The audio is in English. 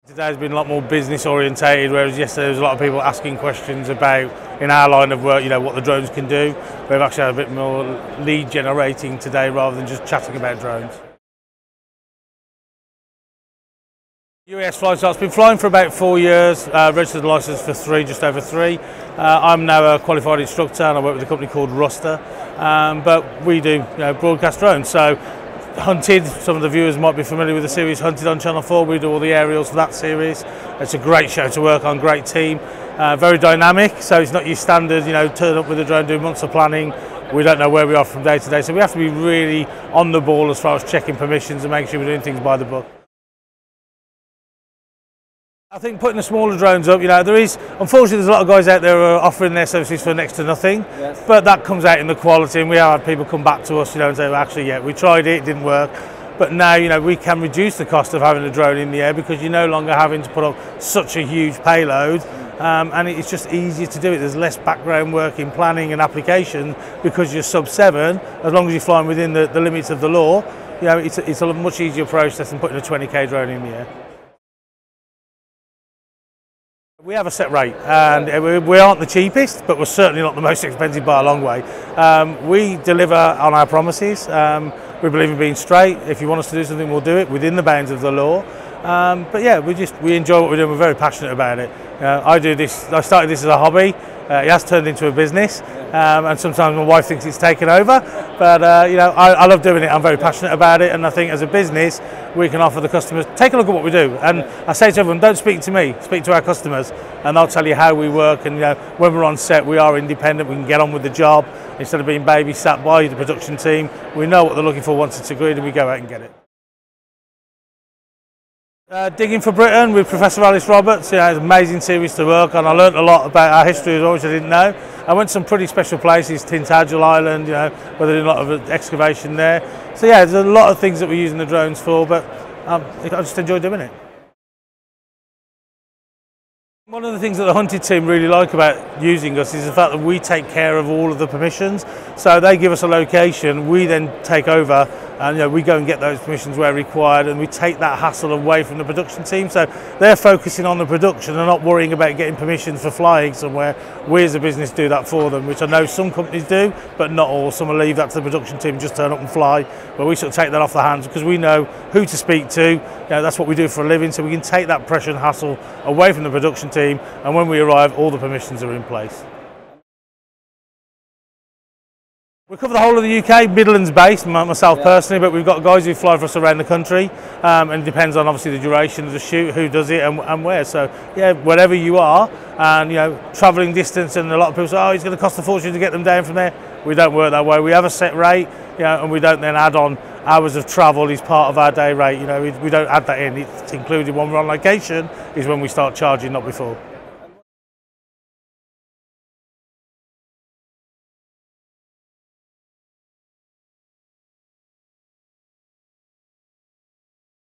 Today's been a lot more business orientated, whereas yesterday there was a lot of people asking questions about, in our line of work, what the drones can do. We've actually had a bit more lead generating today rather than just chatting about drones. UAS flight start's been flying for about 4 years, registered licence for 3, just over 3. I'm now a qualified instructor and I work with a company called Ruster, but we do broadcast drones. So Hunted, some of the viewers might be familiar with the series Hunted on Channel 4. We do all the aerials for that series. It's a great show to work on, great team, very dynamic, so it's not your standard, turn up with a drone, do months of planning. We don't know where we are from day to day, so we have to be really on the ball as far as checking permissions and making sure we're doing things by the book. I think putting the smaller drones up, unfortunately there's a lot of guys out there who are offering their services for next to nothing, yes. But that comes out in the quality, and we have had people come back to us, and say, well, actually, yeah, we tried it, it didn't work, but now, we can reduce the cost of having a drone in the air because you're no longer having to put up such a huge payload, and it's just easier to do it. There's less background work in planning and application because you're sub 7, as long as you're flying within the limits of the law, it's a much easier process than putting a 20k drone in the air. We have a set rate, and we aren't the cheapest, but we're certainly not the most expensive by a long way. We deliver on our promises. We believe in being straight. If you want us to do something, we'll do it within the bounds of the law. But yeah, we enjoy what we're doing. We're very passionate about it. I started this as a hobby. It has turned into a business, and sometimes my wife thinks it's taken over. But I love doing it. I'm very passionate about it, and I think as a business, we can offer the customers. Take a look at what we do, and I say to everyone, don't speak to me, speak to our customers, and they'll tell you how we work. And when we're on set, we are independent. We can get on with the job instead of being babysat by the production team. We know what they're looking for once it's agreed, and we go out and get it. Digging for Britain with Professor Alice Roberts, it's an amazing series to work on. I learnt a lot about our history as well, which I didn't know. I went to some pretty special places, Tintagel Island, where they did a lot of excavation there. So yeah, there's a lot of things that we're using the drones for, but I just enjoy doing it. One of the things that the Hunted team really like about using us is the fact that we take care of all of the permissions. So they give us a location, we then take over, and we go and get those permissions where required, and we take that hassle away from the production team. So they're focusing on the production and not worrying about getting permissions for flying somewhere. We as a business do that for them, which I know some companies do, but not all. Some will leave that to the production team and just turn up and fly. But we sort of take that off their hands because we know who to speak to. That's what we do for a living, so we can take that pressure and hassle away from the production team, and when we arrive, all the permissions are in place. We cover the whole of the UK, Midlands based, myself personally, but we've got guys who fly for us around the country, and it depends on obviously the duration of the shoot, who does it and where. So yeah, wherever you are, and travelling distance, and a lot of people say, oh, it's going to cost a fortune to get them down from there. We don't work that way. We have a set rate, and we don't then add on hours of travel is part of our day rate. We don't add that in. It's included when we're on location, is when we start charging, not before.